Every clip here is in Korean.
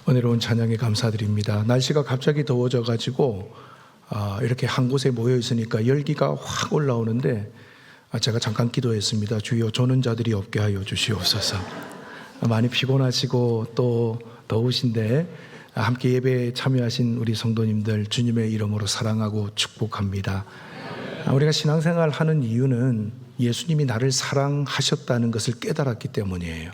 은혜로운 찬양에 감사드립니다. 날씨가 갑자기 더워져가지고 이렇게 한 곳에 모여 있으니까 열기가 확 올라오는데 제가 잠깐 기도했습니다. 주여 조는 자들이 없게 하여 주시옵소서. 많이 피곤하시고 또 더우신데 함께 예배에 참여하신 우리 성도님들 주님의 이름으로 사랑하고 축복합니다. 우리가 신앙생활 하는 이유는 예수님이 나를 사랑하셨다는 것을 깨달았기 때문이에요.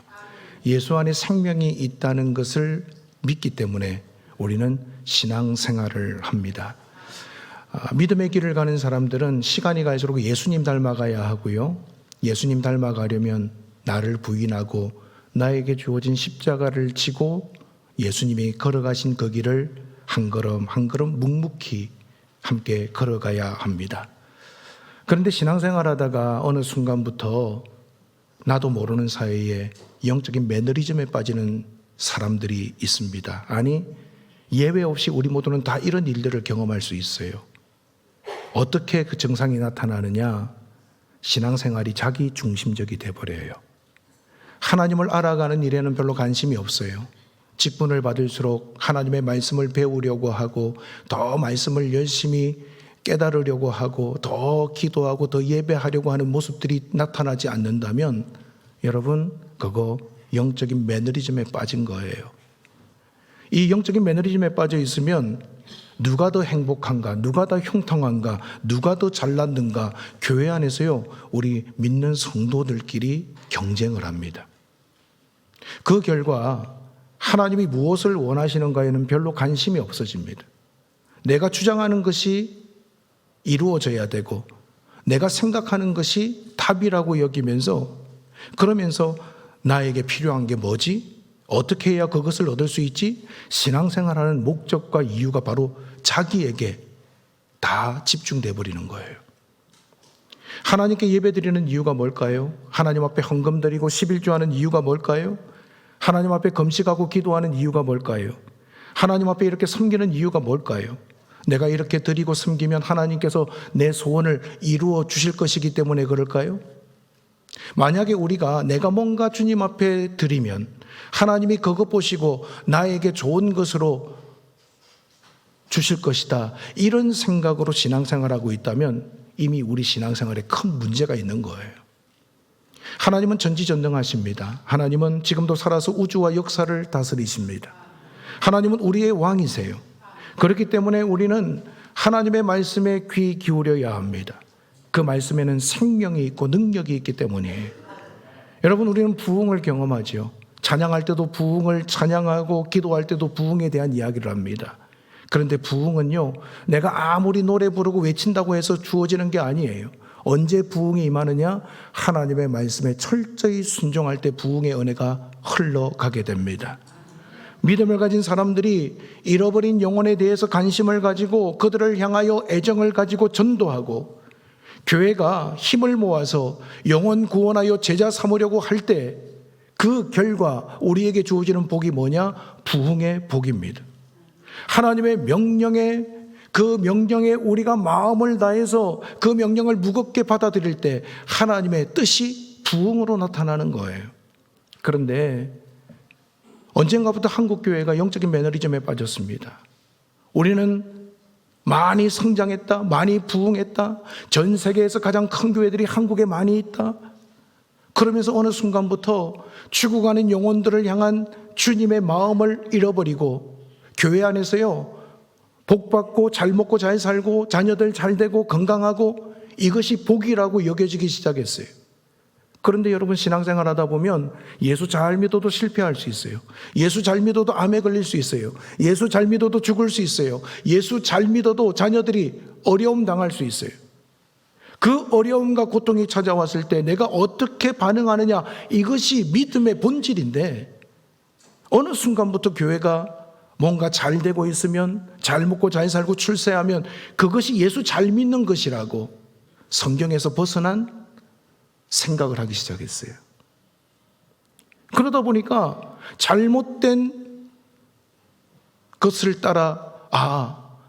예수 안에 생명이 있다는 것을 믿기 때문에 우리는 신앙생활을 합니다. 믿음의 길을 가는 사람들은 시간이 갈수록 예수님 닮아가야 하고요, 예수님 닮아가려면 나를 부인하고 나에게 주어진 십자가를 지고 예수님이 걸어가신 그 길을 한 걸음 한 걸음 묵묵히 함께 걸어가야 합니다. 그런데 신앙생활 하다가 어느 순간부터 나도 모르는 사이에 영적인 매너리즘에 빠지는 사람들이 있습니다. 아니, 예외 없이 우리 모두는 다 이런 일들을 경험할 수 있어요. 어떻게 그 증상이 나타나느냐? 신앙생활이 자기 중심적이 돼버려요. 하나님을 알아가는 일에는 별로 관심이 없어요. 직분을 받을수록 하나님의 말씀을 배우려고 하고 더 말씀을 열심히 깨달으려고 하고 더 기도하고 더 예배하려고 하는 모습들이 나타나지 않는다면 여러분, 그거 영적인 매너리즘에 빠진 거예요. 이 영적인 매너리즘에 빠져 있으면 누가 더 행복한가, 누가 더 형통한가, 누가 더 잘났는가, 교회 안에서요 우리 믿는 성도들끼리 경쟁을 합니다. 그 결과 하나님이 무엇을 원하시는가에는 별로 관심이 없어집니다. 내가 주장하는 것이 이루어져야 되고 내가 생각하는 것이 답이라고 여기면서, 그러면서 나에게 필요한 게 뭐지? 어떻게 해야 그것을 얻을 수 있지? 신앙생활하는 목적과 이유가 바로 자기에게 다 집중돼 버리는 거예요. 하나님께 예배드리는 이유가 뭘까요? 하나님 앞에 헌금 드리고 11조하는 이유가 뭘까요? 하나님 앞에 금식하고 기도하는 이유가 뭘까요? 하나님 앞에 이렇게 섬기는 이유가 뭘까요? 내가 이렇게 드리고 섬기면 하나님께서 내 소원을 이루어 주실 것이기 때문에 그럴까요? 만약에 우리가 내가 뭔가 주님 앞에 드리면 하나님이 그것 보시고 나에게 좋은 것으로 주실 것이다, 이런 생각으로 신앙생활하고 있다면 이미 우리 신앙생활에 큰 문제가 있는 거예요. 하나님은 전지전능하십니다. 하나님은 지금도 살아서 우주와 역사를 다스리십니다. 하나님은 우리의 왕이세요. 그렇기 때문에 우리는 하나님의 말씀에 귀 기울여야 합니다. 그 말씀에는 생명이 있고 능력이 있기 때문이에요. 여러분, 우리는 부흥을 경험하죠. 찬양할 때도 부흥을 찬양하고 기도할 때도 부흥에 대한 이야기를 합니다. 그런데 부흥은요, 내가 아무리 노래 부르고 외친다고 해서 주어지는 게 아니에요. 언제 부흥이 임하느냐? 하나님의 말씀에 철저히 순종할 때 부흥의 은혜가 흘러가게 됩니다. 믿음을 가진 사람들이 잃어버린 영혼에 대해서 관심을 가지고 그들을 향하여 애정을 가지고 전도하고, 교회가 힘을 모아서 영혼 구원하여 제자 삼으려고 할 때 그 결과 우리에게 주어지는 복이 뭐냐? 부흥의 복입니다. 하나님의 명령에, 그 명령에 우리가 마음을 다해서 그 명령을 무겁게 받아들일 때 하나님의 뜻이 부흥으로 나타나는 거예요. 그런데 언젠가부터 한국교회가 영적인 매너리즘에 빠졌습니다. 우리는 많이 성장했다, 많이 부흥했다, 전 세계에서 가장 큰 교회들이 한국에 많이 있다. 그러면서 어느 순간부터 죽어가는 영혼들을 향한 주님의 마음을 잃어버리고 교회 안에서요, 복받고 잘 먹고 잘 살고 자녀들 잘 되고 건강하고 이것이 복이라고 여겨지기 시작했어요. 그런데 여러분, 신앙생활 하다 보면 예수 잘 믿어도 실패할 수 있어요. 예수 잘 믿어도 암에 걸릴 수 있어요. 예수 잘 믿어도 죽을 수 있어요. 예수 잘 믿어도 자녀들이 어려움 당할 수 있어요. 그 어려움과 고통이 찾아왔을 때 내가 어떻게 반응하느냐, 이것이 믿음의 본질인데, 어느 순간부터 교회가 뭔가 잘 되고 있으면, 잘 먹고 잘 살고 출세하면 그것이 예수 잘 믿는 것이라고 성경에서 벗어난 생각을 하기 시작했어요. 그러다 보니까 잘못된 것을 따라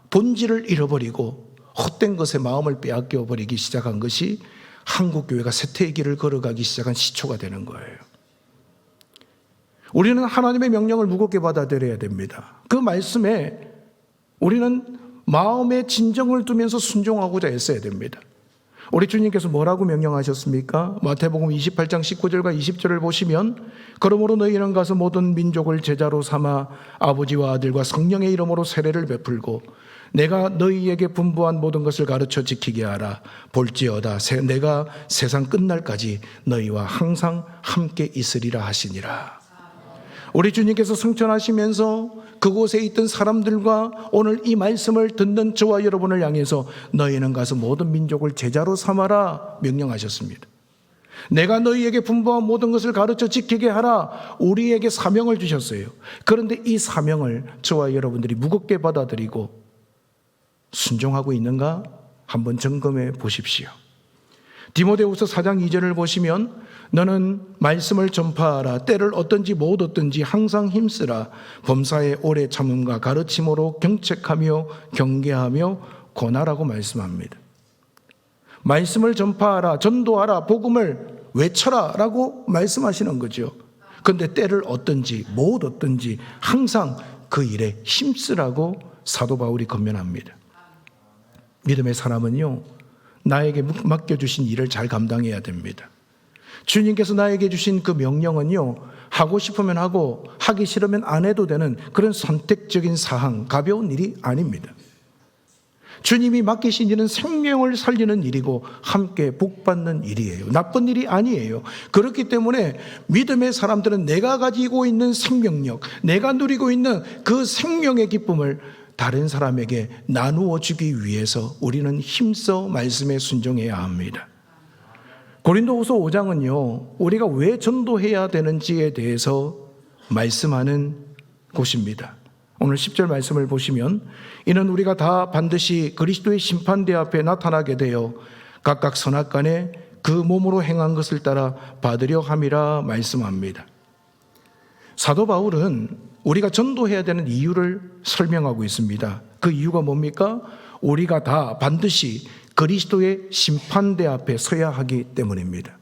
본질을 잃어버리고 헛된 것에 마음을 빼앗겨 버리기 시작한 것이 한국교회가 쇠퇴의 길을 걸어가기 시작한 시초가 되는 거예요. 우리는 하나님의 명령을 무겁게 받아들여야 됩니다. 그 말씀에 우리는 마음의 진정을 두면서 순종하고자 했어야 됩니다. 우리 주님께서 뭐라고 명령하셨습니까? 마태복음 28장 19절과 20절을 보시면 그러므로 너희는 가서 모든 민족을 제자로 삼아 아버지와 아들과 성령의 이름으로 세례를 베풀고 내가 너희에게 분부한 모든 것을 가르쳐 지키게 하라. 볼지어다 내가 세상 끝날까지 너희와 항상 함께 있으리라 하시니라. 우리 주님께서 승천하시면서 그곳에 있던 사람들과 오늘 이 말씀을 듣는 저와 여러분을 향해서 너희는 가서 모든 민족을 제자로 삼아라 명령하셨습니다. 내가 너희에게 분부한 모든 것을 가르쳐 지키게 하라. 우리에게 사명을 주셨어요. 그런데 이 사명을 저와 여러분들이 무겁게 받아들이고 순종하고 있는가? 한번 점검해 보십시오. 디모데후서 4장 2절을 보시면 너는 말씀을 전파하라. 때를 얻든지 못 얻든지 항상 힘쓰라. 범사에 오래 참음과 가르침으로 경책하며 경계하며 권하라고 말씀합니다. 말씀을 전파하라, 전도하라, 복음을 외쳐라 라고 말씀하시는 거죠. 그런데 때를 얻든지 못 얻든지 항상 그 일에 힘쓰라고 사도 바울이 권면합니다. 믿음의 사람은요, 나에게 맡겨주신 일을 잘 감당해야 됩니다. 주님께서 나에게 주신 그 명령은요, 하고 싶으면 하고 하기 싫으면 안 해도 되는 그런 선택적인 사항, 가벼운 일이 아닙니다. 주님이 맡기신 일은 생명을 살리는 일이고 함께 복받는 일이에요. 나쁜 일이 아니에요. 그렇기 때문에 믿음의 사람들은 내가 가지고 있는 생명력, 내가 누리고 있는 그 생명의 기쁨을 다른 사람에게 나누어 주기 위해서 우리는 힘써 말씀에 순종해야 합니다. 고린도후서 5장은요, 우리가 왜 전도해야 되는지에 대해서 말씀하는 곳입니다. 오늘 10절 말씀을 보시면 이는 우리가 다 반드시 그리스도의 심판대 앞에 나타나게 되어 각각 선악간에 그 몸으로 행한 것을 따라 받으려 함이라 말씀합니다. 사도 바울은 우리가 전도해야 되는 이유를 설명하고 있습니다. 그 이유가 뭡니까? 우리가 다 반드시 그리스도의 심판대 앞에 서야 하기 때문입니다.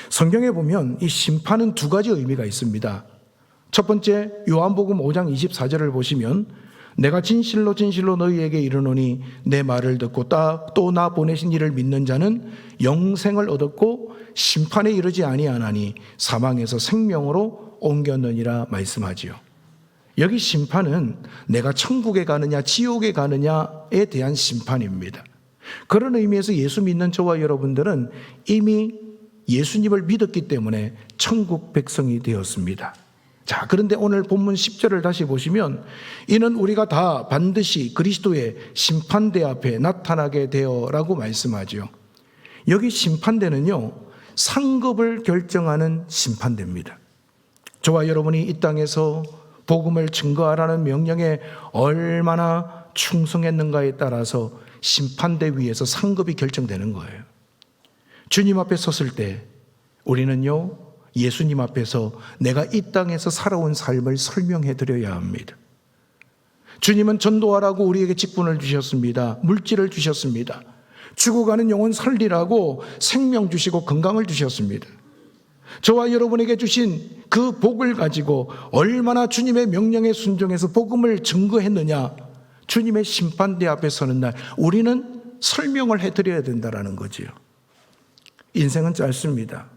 성경에 보면 이 심판은 두 가지 의미가 있습니다. 첫 번째, 요한복음 5장 24절을 보시면 내가 진실로 진실로 너희에게 이르노니 내 말을 듣고 또 나 보내신 이를 믿는 자는 영생을 얻었고 심판에 이르지 아니하나니 사망에서 생명으로 옮겼느니라 말씀하지요. 여기 심판은 내가 천국에 가느냐 지옥에 가느냐에 대한 심판입니다. 그런 의미에서 예수 믿는 저와 여러분들은 이미 예수님을 믿었기 때문에 천국 백성이 되었습니다. 자, 그런데 오늘 본문 10절을 다시 보시면 이는 우리가 다 반드시 그리스도의 심판대 앞에 나타나게 되어라고 말씀하죠. 여기 심판대는요, 상급을 결정하는 심판대입니다. 저와 여러분이 이 땅에서 복음을 증거하라는 명령에 얼마나 충성했는가에 따라서 심판대 위에서 상급이 결정되는 거예요. 주님 앞에 섰을 때 우리는요, 예수님 앞에서 내가 이 땅에서 살아온 삶을 설명해 드려야 합니다. 주님은 전도하라고 우리에게 직분을 주셨습니다. 물질을 주셨습니다. 죽어가는 영혼 살리라고 생명 주시고 건강을 주셨습니다. 저와 여러분에게 주신 그 복을 가지고 얼마나 주님의 명령에 순종해서 복음을 증거했느냐, 주님의 심판대 앞에 서는 날 우리는 설명을 해드려야 된다는 거지요. 인생은 짧습니다.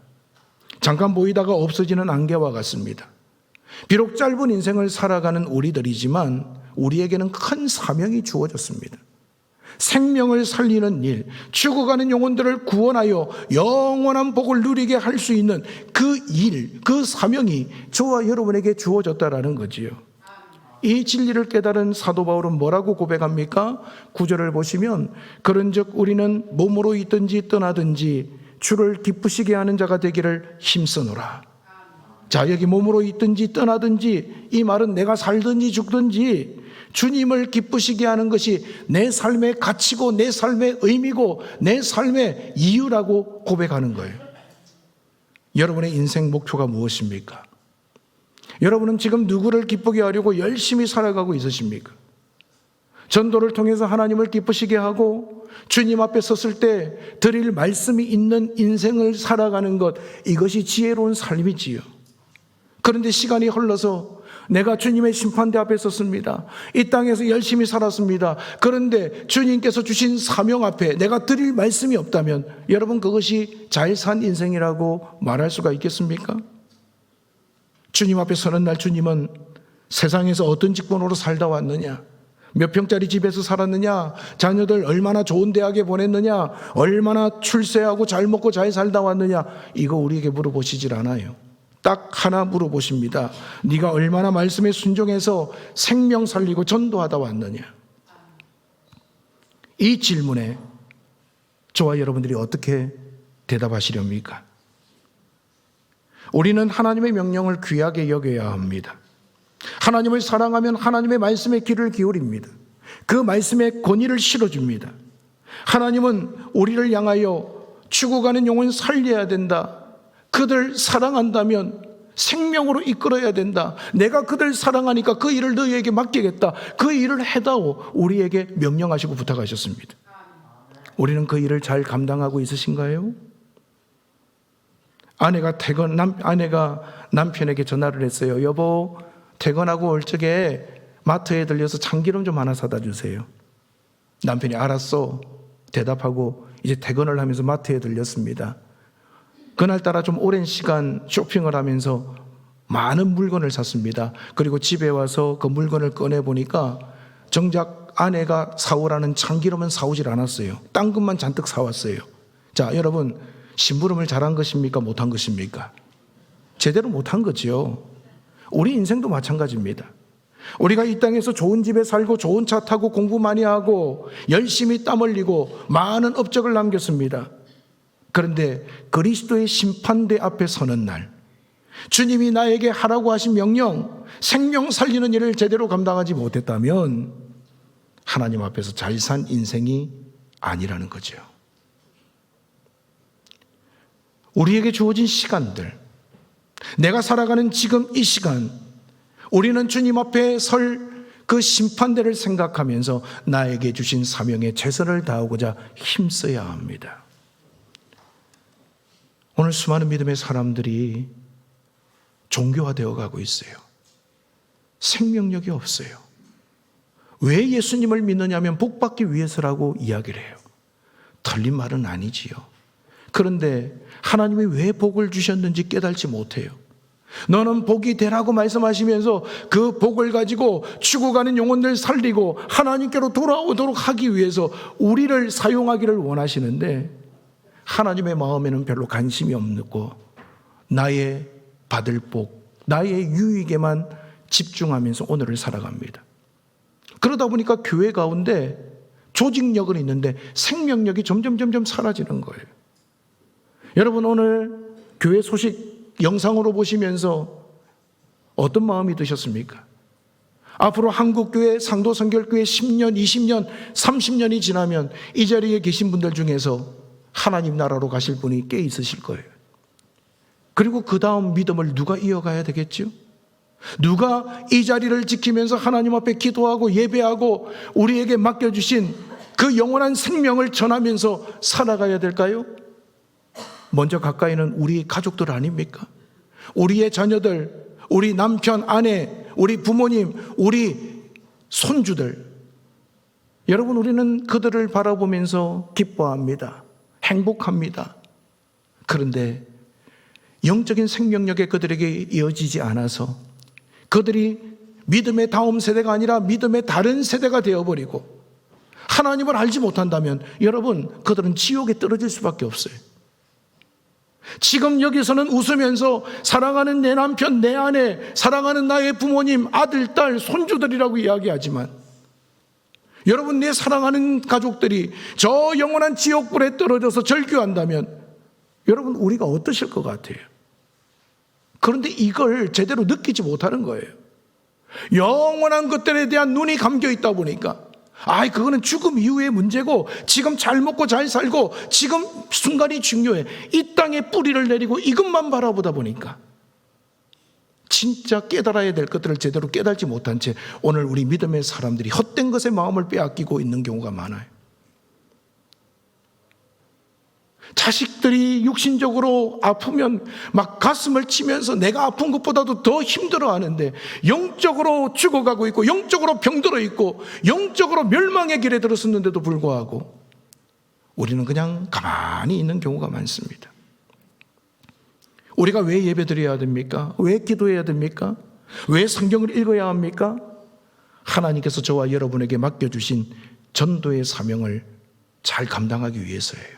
잠깐 보이다가 없어지는 안개와 같습니다. 비록 짧은 인생을 살아가는 우리들이지만 우리에게는 큰 사명이 주어졌습니다. 생명을 살리는 일, 죽어가는 영혼들을 구원하여 영원한 복을 누리게 할 수 있는 그 일, 그 사명이 저와 여러분에게 주어졌다라는 거지요. 이 진리를 깨달은 사도 바울은 뭐라고 고백합니까? 9절을 보시면 그런즉 우리는 몸으로 있든지 떠나든지 주를 기쁘시게 하는 자가 되기를 힘쓰노라. 자, 여기 몸으로 있든지 떠나든지 이 말은 내가 살든지 죽든지 주님을 기쁘시게 하는 것이 내 삶의 가치고 내 삶의 의미고 내 삶의 이유라고 고백하는 거예요. 여러분의 인생 목표가 무엇입니까? 여러분은 지금 누구를 기쁘게 하려고 열심히 살아가고 있으십니까? 전도를 통해서 하나님을 기쁘시게 하고 주님 앞에 섰을 때 드릴 말씀이 있는 인생을 살아가는 것, 이것이 지혜로운 삶이지요. 그런데 시간이 흘러서 내가 주님의 심판대 앞에 섰습니다. 이 땅에서 열심히 살았습니다. 그런데 주님께서 주신 사명 앞에 내가 드릴 말씀이 없다면 여러분 그것이 잘 산 인생이라고 말할 수가 있겠습니까? 주님 앞에 서는 날 주님은 세상에서 어떤 직분으로 살다 왔느냐, 몇 평짜리 집에서 살았느냐, 자녀들 얼마나 좋은 대학에 보냈느냐, 얼마나 출세하고 잘 먹고 잘 살다 왔느냐, 이거 우리에게 물어보시질 않아요. 딱 하나 물어보십니다. 네가 얼마나 말씀에 순종해서 생명 살리고 전도하다 왔느냐. 이 질문에 저와 여러분들이 어떻게 대답하시렵니까? 우리는 하나님의 명령을 귀하게 여겨야 합니다. 하나님을 사랑하면 하나님의 말씀에 귀를 기울입니다. 그 말씀에 권위를 실어줍니다. 하나님은 우리를 향하여 죽어가는 영혼 살려야 된다. 그들 사랑한다면 생명으로 이끌어야 된다. 내가 그들 사랑하니까 그 일을 너희에게 맡기겠다. 그 일을 해다오. 우리에게 명령하시고 부탁하셨습니다. 우리는 그 일을 잘 감당하고 있으신가요? 아내가 남편에게 전화를 했어요. 여보, 퇴근하고 올 적에 마트에 들려서 참기름 좀 하나 사다 주세요. 남편이 알았어 대답하고 이제 퇴근을 하면서 마트에 들렸습니다. 그날따라 좀 오랜 시간 쇼핑을 하면서 많은 물건을 샀습니다. 그리고 집에 와서 그 물건을 꺼내보니까 정작 아내가 사오라는 참기름은 사오질 않았어요. 딴 것만 잔뜩 사왔어요. 자, 여러분, 심부름을 잘한 것입니까? 못한 것입니까? 제대로 못한 거죠. 우리 인생도 마찬가지입니다. 우리가 이 땅에서 좋은 집에 살고 좋은 차 타고 공부 많이 하고 열심히 땀 흘리고 많은 업적을 남겼습니다. 그런데 그리스도의 심판대 앞에 서는 날, 주님이 나에게 하라고 하신 명령, 생명 살리는 일을 제대로 감당하지 못했다면 하나님 앞에서 잘 산 인생이 아니라는 거죠. 우리에게 주어진 시간들, 내가 살아가는 지금 이 시간, 우리는 주님 앞에 설 그 심판대를 생각하면서 나에게 주신 사명에 최선을 다하고자 힘써야 합니다. 오늘 수많은 믿음의 사람들이 종교화되어 가고 있어요. 생명력이 없어요. 왜 예수님을 믿느냐면 복받기 위해서라고 이야기를 해요. 틀린 말은 아니지요. 그런데 하나님이 왜 복을 주셨는지 깨달지 못해요. 너는 복이 되라고 말씀하시면서 그 복을 가지고 죽어가는 영혼들 살리고 하나님께로 돌아오도록 하기 위해서 우리를 사용하기를 원하시는데 하나님의 마음에는 별로 관심이 없고 나의 받을 복, 나의 유익에만 집중하면서 오늘을 살아갑니다. 그러다 보니까 교회 가운데 조직력은 있는데 생명력이 점점 사라지는 거예요. 여러분, 오늘 교회 소식 영상으로 보시면서 어떤 마음이 드셨습니까? 앞으로 한국교회, 상도선결교회 10년, 20년, 30년이 지나면 이 자리에 계신 분들 중에서 하나님 나라로 가실 분이 꽤 있으실 거예요. 그리고 그 다음 믿음을 누가 이어가야 되겠죠? 누가 이 자리를 지키면서 하나님 앞에 기도하고 예배하고 우리에게 맡겨주신 그 영원한 생명을 전하면서 살아가야 될까요? 먼저 가까이는 우리 가족들 아닙니까? 우리의 자녀들, 우리 남편, 아내, 우리 부모님, 우리 손주들. 여러분, 우리는 그들을 바라보면서 기뻐합니다. 행복합니다. 그런데 영적인 생명력이 그들에게 이어지지 않아서 그들이 믿음의 다음 세대가 아니라 믿음의 다른 세대가 되어버리고 하나님을 알지 못한다면 여러분, 그들은 지옥에 떨어질 수밖에 없어요. 지금 여기서는 웃으면서 사랑하는 내 남편, 내 아내, 사랑하는 나의 부모님, 아들, 딸, 손주들이라고 이야기하지만 여러분, 내 사랑하는 가족들이 저 영원한 지옥불에 떨어져서 절규한다면 여러분, 우리가 어떠실 것 같아요? 그런데 이걸 제대로 느끼지 못하는 거예요. 영원한 것들에 대한 눈이 감겨 있다 보니까 그거는 죽음 이후의 문제고 지금 잘 먹고 잘 살고 지금 순간이 중요해. 이 땅에 뿌리를 내리고 이것만 바라보다 보니까 진짜 깨달아야 될 것들을 제대로 깨달지 못한 채 오늘 우리 믿음의 사람들이 헛된 것에 마음을 빼앗기고 있는 경우가 많아요. 자식들이 육신적으로 아프면 막 가슴을 치면서 내가 아픈 것보다도 더 힘들어하는데 영적으로 죽어가고 있고 영적으로 병들어 있고 영적으로 멸망의 길에 들었었는데도 불구하고 우리는 그냥 가만히 있는 경우가 많습니다. 우리가 왜 예배드려야 됩니까? 왜 기도해야 됩니까? 왜 성경을 읽어야 합니까? 하나님께서 저와 여러분에게 맡겨주신 전도의 사명을 잘 감당하기 위해서예요.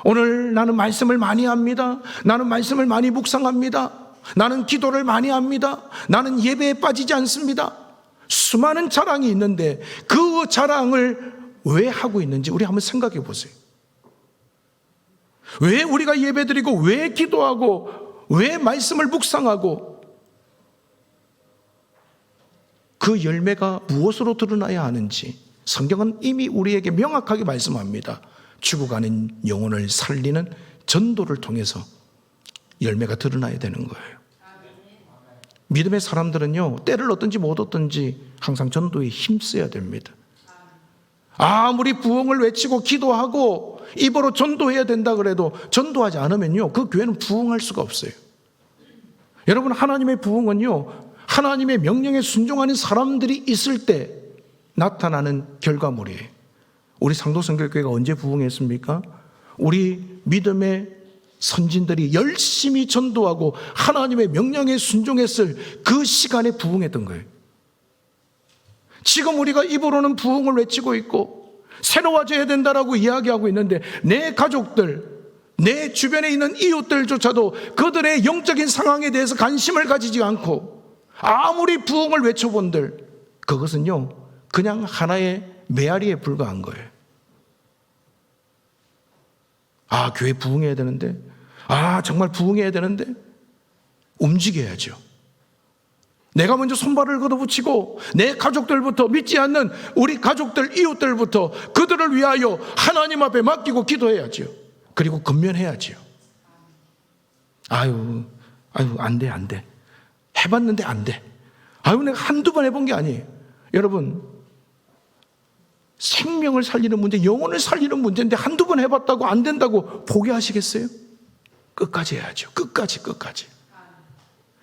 오늘 나는 말씀을 많이 합니다. 나는 말씀을 많이 묵상합니다. 나는 기도를 많이 합니다. 나는 예배에 빠지지 않습니다. 수많은 자랑이 있는데 그 자랑을 왜 하고 있는지 우리 한번 생각해 보세요. 왜 우리가 예배드리고 왜 기도하고 왜 말씀을 묵상하고 그 열매가 무엇으로 드러나야 하는지 성경은 이미 우리에게 명확하게 말씀합니다. 죽어가는 영혼을 살리는 전도를 통해서 열매가 드러나야 되는 거예요. 믿음의 사람들은요, 때를 얻든지 못 얻든지 항상 전도에 힘써야 됩니다. 아무리 부흥을 외치고 기도하고 입으로 전도해야 된다 그래도 전도하지 않으면요, 그 교회는 부흥할 수가 없어요. 여러분, 하나님의 부흥은요, 하나님의 명령에 순종하는 사람들이 있을 때 나타나는 결과물이에요. 우리 상도성결교회가 언제 부흥했습니까? 우리 믿음의 선진들이 열심히 전도하고 하나님의 명령에 순종했을 그 시간에 부흥했던 거예요. 지금 우리가 입으로는 부흥을 외치고 있고 새로워져야 된다라고 이야기하고 있는데 내 가족들, 내 주변에 있는 이웃들조차도 그들의 영적인 상황에 대해서 관심을 가지지 않고 아무리 부흥을 외쳐본들 그것은요 그냥 하나의 메아리에 불과한 거예요. 아, 교회 부흥해야 되는데, 아, 정말 부흥해야 되는데 움직여야죠. 내가 먼저 손발을 걷어붙이고 내 가족들부터, 믿지 않는 우리 가족들, 이웃들부터 그들을 위하여 하나님 앞에 맡기고 기도해야죠. 그리고 건면해야죠. 아유 안 돼. 해봤는데 안 돼. 아유, 내가 한두 번 해본 게 아니에요. 여러분, 생명을 살리는 문제, 영혼을 살리는 문제인데 한두 번 해봤다고 안 된다고 포기하시겠어요? 끝까지 해야죠. 끝까지.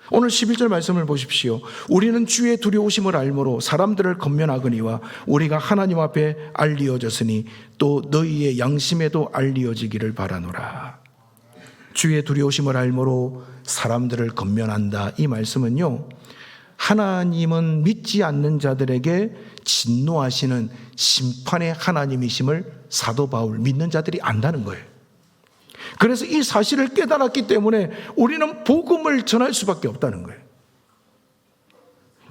오늘 11절 말씀을 보십시오. 우리는 주의 두려우심을 알므로 사람들을 건면하거니와 우리가 하나님 앞에 알리어졌으니 또 너희의 양심에도 알리어지기를 바라노라. 주의 두려우심을 알므로 사람들을 건면한다. 이 말씀은요, 하나님은 믿지 않는 자들에게 진노하시는 심판의 하나님이심을 사도 바울, 믿는 자들이 안다는 거예요. 그래서 이 사실을 깨달았기 때문에 우리는 복음을 전할 수밖에 없다는 거예요.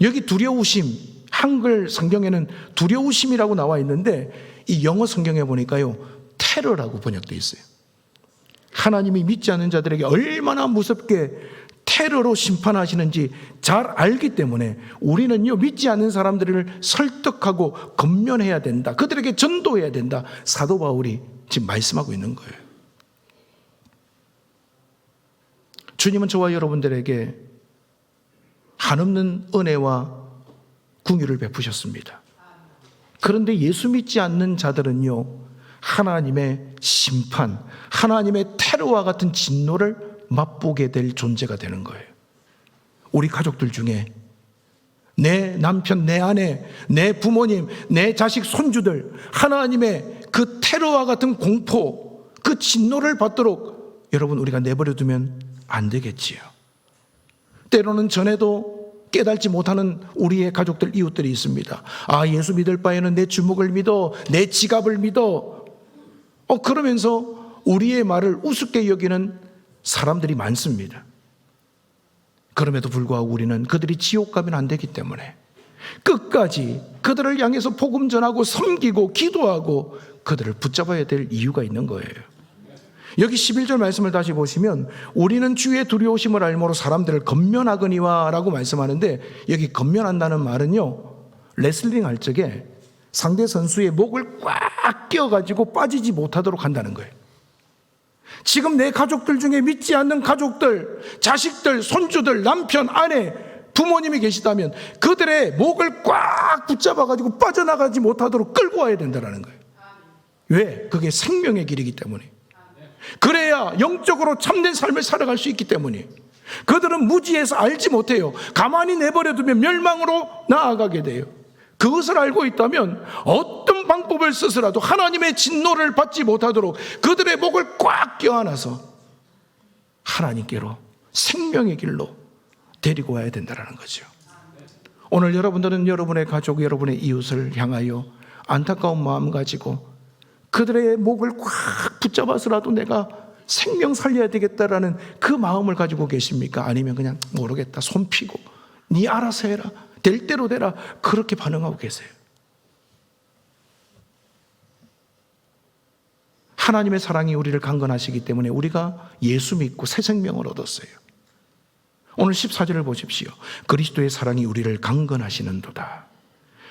여기 두려우심, 한글 성경에는 두려우심이라고 나와 있는데 이 영어 성경에 보니까요 테러라고 번역되어 있어요. 하나님이 믿지 않는 자들에게 얼마나 무섭게 테러로 심판하시는지 잘 알기 때문에 우리는요 믿지 않는 사람들을 설득하고 건면해야 된다. 그들에게 전도해야 된다. 사도 바울이 지금 말씀하고 있는 거예요. 주님은 저와 여러분들에게 한없는 은혜와 긍휼을 베푸셨습니다. 그런데 예수 믿지 않는 자들은요 하나님의 심판, 하나님의 테러와 같은 진노를 맛보게 될 존재가 되는 거예요. 우리 가족들 중에 내 남편, 내 아내, 내 부모님, 내 자식, 손주들 하나님의 그 테러와 같은 공포, 그 진노를 받도록 여러분 우리가 내버려 두면 안 되겠지요. 때로는 전에도 깨달지 못하는 우리의 가족들, 이웃들이 있습니다. 아, 예수 믿을 바에는 내 주먹을 믿어, 내 지갑을 믿어. 그러면서 우리의 말을 우습게 여기는 사람들이 많습니다. 그럼에도 불구하고 우리는 그들이 지옥 가면 안 되기 때문에 끝까지 그들을 향해서 복음 전하고 섬기고 기도하고 그들을 붙잡아야 될 이유가 있는 거예요. 여기 11절 말씀을 다시 보시면 우리는 주의 두려우심을 알므로 사람들을 건면하거니와 라고 말씀하는데 여기 건면한다는 말은요 레슬링 할 적에 상대 선수의 목을 꽉 끼워가지고 빠지지 못하도록 한다는 거예요. 지금 내 가족들 중에 믿지 않는 가족들, 자식들, 손주들, 남편, 아내, 부모님이 계시다면 그들의 목을 꽉 붙잡아가지고 빠져나가지 못하도록 끌고 와야 된다는 거예요. 왜? 그게 생명의 길이기 때문에. 그래야 영적으로 참된 삶을 살아갈 수 있기 때문이에요. 그들은 무지해서 알지 못해요. 가만히 내버려 두면 멸망으로 나아가게 돼요. 그것을 알고 있다면 어떤 방법을 써서라도 하나님의 진노를 받지 못하도록 그들의 목을 꽉 껴안아서 하나님께로 생명의 길로 데리고 와야 된다는 거죠. 오늘 여러분들은 여러분의 가족, 여러분의 이웃을 향하여 안타까운 마음 가지고 그들의 목을 꽉 붙잡아서라도 내가 생명 살려야 되겠다라는 그 마음을 가지고 계십니까? 아니면 그냥 모르겠다, 손 피고 네 알아서 해라, 될 대로 되라, 그렇게 반응하고 계세요? 하나님의 사랑이 우리를 강건하시기 때문에 우리가 예수 믿고 새 생명을 얻었어요. 오늘 14절을 보십시오. 그리스도의 사랑이 우리를 강건하시는도다.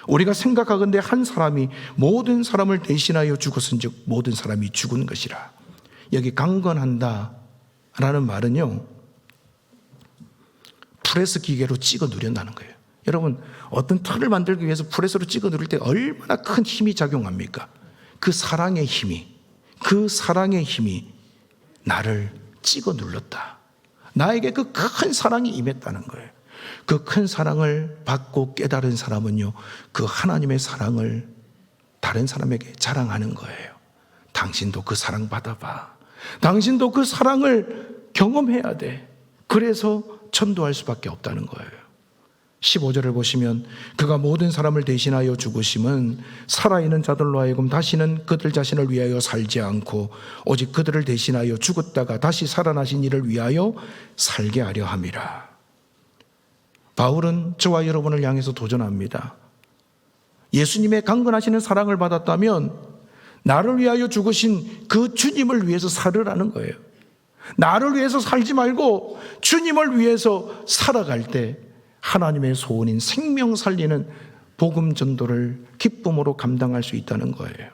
우리가 생각하건대 한 사람이 모든 사람을 대신하여 죽었은즉 모든 사람이 죽은 것이라. 여기 강건한다 라는 말은요, 프레스 기계로 찍어 누른다는 거예요. 여러분, 어떤 털을 만들기 위해서 프레스로 찍어 누를 때 얼마나 큰 힘이 작용합니까? 그 사랑의 힘이 나를 찍어 눌렀다. 나에게 그 큰 사랑이 임했다는 거예요. 그 큰 사랑을 받고 깨달은 사람은요, 그 하나님의 사랑을 다른 사람에게 자랑하는 거예요. 당신도 그 사랑 받아봐. 당신도 그 사랑을 경험해야 돼. 그래서 전도할 수밖에 없다는 거예요. 15절을 보시면 그가 모든 사람을 대신하여 죽으심은 살아있는 자들로 하여금 다시는 그들 자신을 위하여 살지 않고 오직 그들을 대신하여 죽었다가 다시 살아나신 이를 위하여 살게 하려 함이라. 바울은 저와 여러분을 향해서 도전합니다. 예수님의 강건하시는 사랑을 받았다면 나를 위하여 죽으신 그 주님을 위해서 살으라는 거예요. 나를 위해서 살지 말고 주님을 위해서 살아갈 때 하나님의 소원인 생명 살리는 복음 전도를 기쁨으로 감당할 수 있다는 거예요.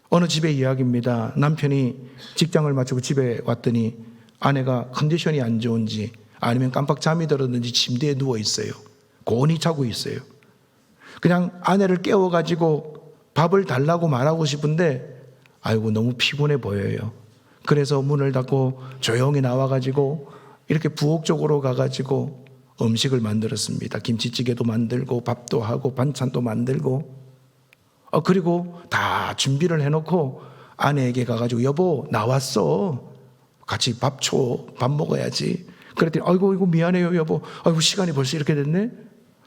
어느 집의 이야기입니다. 남편이 직장을 마치고 집에 왔더니 아내가 컨디션이 안 좋은지 아니면 깜빡 잠이 들었는지 침대에 누워 있어요. 곤히 자고 있어요. 그냥 아내를 깨워가지고 밥을 달라고 말하고 싶은데 아이고 너무 피곤해 보여요. 그래서 문을 닫고 조용히 나와가지고 이렇게 부엌 쪽으로 가가지고 음식을 만들었습니다. 김치찌개도 만들고 밥도 하고 반찬도 만들고 그리고 다 준비를 해놓고 아내에게 가가지고 여보 나왔어, 같이 밥 줘, 밥 먹어야지. 그랬더니 아이고 이거 미안해요 여보, 아이고 시간이 벌써 이렇게 됐네.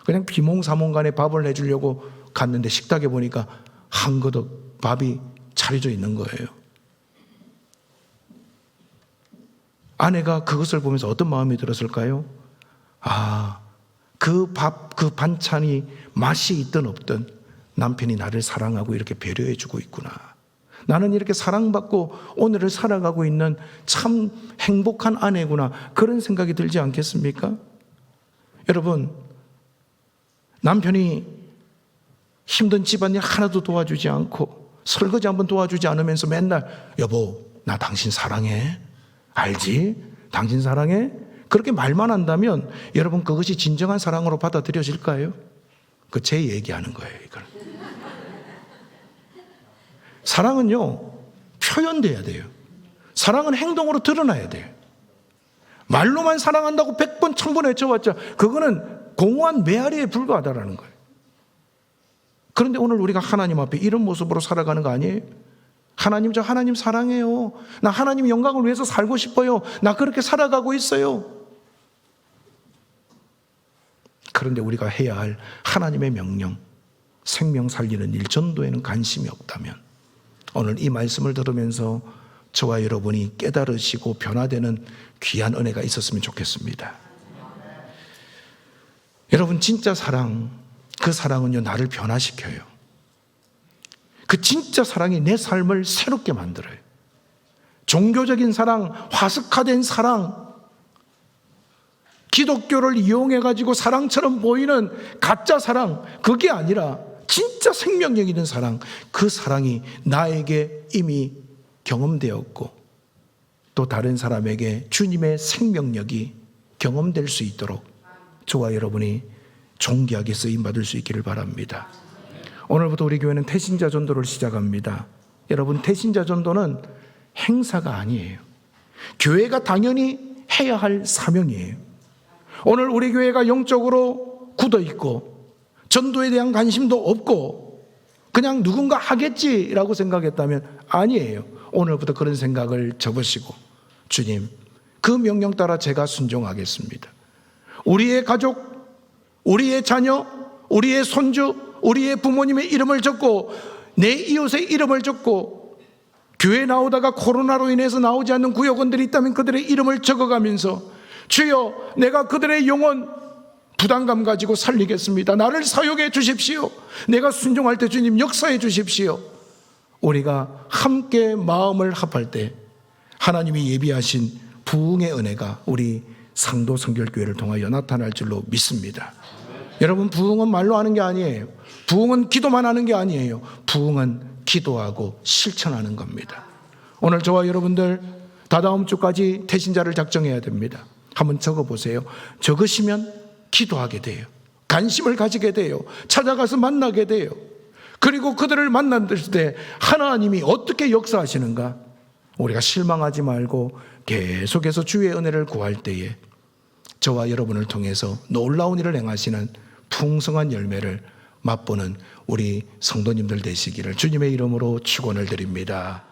그냥 비몽사몽간에 밥을 해주려고 갔는데 식탁에 보니까 한 그릇 밥이 차려져 있는 거예요. 아내가 그것을 보면서 어떤 마음이 들었을까요? 그 밥, 그 반찬이 맛이 있든 없든 남편이 나를 사랑하고 이렇게 배려해 주고 있구나. 나는 이렇게 사랑받고 오늘을 살아가고 있는 참 행복한 아내구나. 그런 생각이 들지 않겠습니까? 여러분, 남편이 힘든 집안일 하나도 도와주지 않고 설거지 한번 도와주지 않으면서 맨날 여보 나 당신 사랑해, 알지? 당신 사랑해? 그렇게 말만 한다면 여러분 그것이 진정한 사랑으로 받아들여질까요? 그 제 얘기하는 거예요. 이걸. 사랑은요 표현돼야 돼요. 사랑은 행동으로 드러나야 돼요. 말로만 사랑한다고 100번 1000번 외쳐봤자 그거는 공허한 메아리에 불과하다라는 거예요. 그런데 오늘 우리가 하나님 앞에 이런 모습으로 살아가는 거 아니에요? 하나님, 저 하나님 사랑해요. 나 하나님 영광을 위해서 살고 싶어요. 나 그렇게 살아가고 있어요. 그런데 우리가 해야 할 하나님의 명령, 생명 살리는 일, 전도에는 관심이 없다면 오늘 이 말씀을 들으면서 저와 여러분이 깨달으시고 변화되는 귀한 은혜가 있었으면 좋겠습니다. 여러분 진짜 사랑, 그 사랑은요 나를 변화시켜요. 그 진짜 사랑이 내 삶을 새롭게 만들어요. 종교적인 사랑, 화석화된 사랑, 기독교를 이용해가지고 사랑처럼 보이는 가짜 사랑, 그게 아니라 진짜 생명력 있는 사랑, 그 사랑이 나에게 이미 경험되었고 또 다른 사람에게 주님의 생명력이 경험될 수 있도록 저와 여러분이 존귀하게 쓰임받을 수 있기를 바랍니다. 오늘부터 우리 교회는 태신자 전도를 시작합니다. 여러분 태신자 전도는 행사가 아니에요. 교회가 당연히 해야 할 사명이에요. 오늘 우리 교회가 영적으로 굳어 있고 전도에 대한 관심도 없고 그냥 누군가 하겠지라고 생각했다면 아니에요. 오늘부터 그런 생각을 접으시고 주님, 그 명령 따라 제가 순종하겠습니다. 우리의 가족, 우리의 자녀, 우리의 손주, 우리의 부모님의 이름을 적고 내 이웃의 이름을 적고 교회 나오다가 코로나로 인해서 나오지 않는 구역원들이 있다면 그들의 이름을 적어가면서 주여, 내가 그들의 영혼 부담감 가지고 살리겠습니다. 나를 사용해 주십시오. 내가 순종할 때 주님 역사해 주십시오. 우리가 함께 마음을 합할 때 하나님이 예비하신 부흥의 은혜가 우리 상도 성결교회를 통하여 나타날 줄로 믿습니다. 여러분, 부흥은 말로 하는 게 아니에요. 부흥은 기도만 하는 게 아니에요. 부흥은 기도하고 실천하는 겁니다. 오늘 저와 여러분들 다다음 주까지 태신자를 작정해야 됩니다. 한번 적어보세요. 적으시면 기도하게 돼요. 관심을 가지게 돼요. 찾아가서 만나게 돼요. 그리고 그들을 만났을 때 하나님이 어떻게 역사하시는가 우리가 실망하지 말고 계속해서 주의 은혜를 구할 때에 저와 여러분을 통해서 놀라운 일을 행하시는 풍성한 열매를 맛보는 우리 성도님들 되시기를 주님의 이름으로 축원을 드립니다.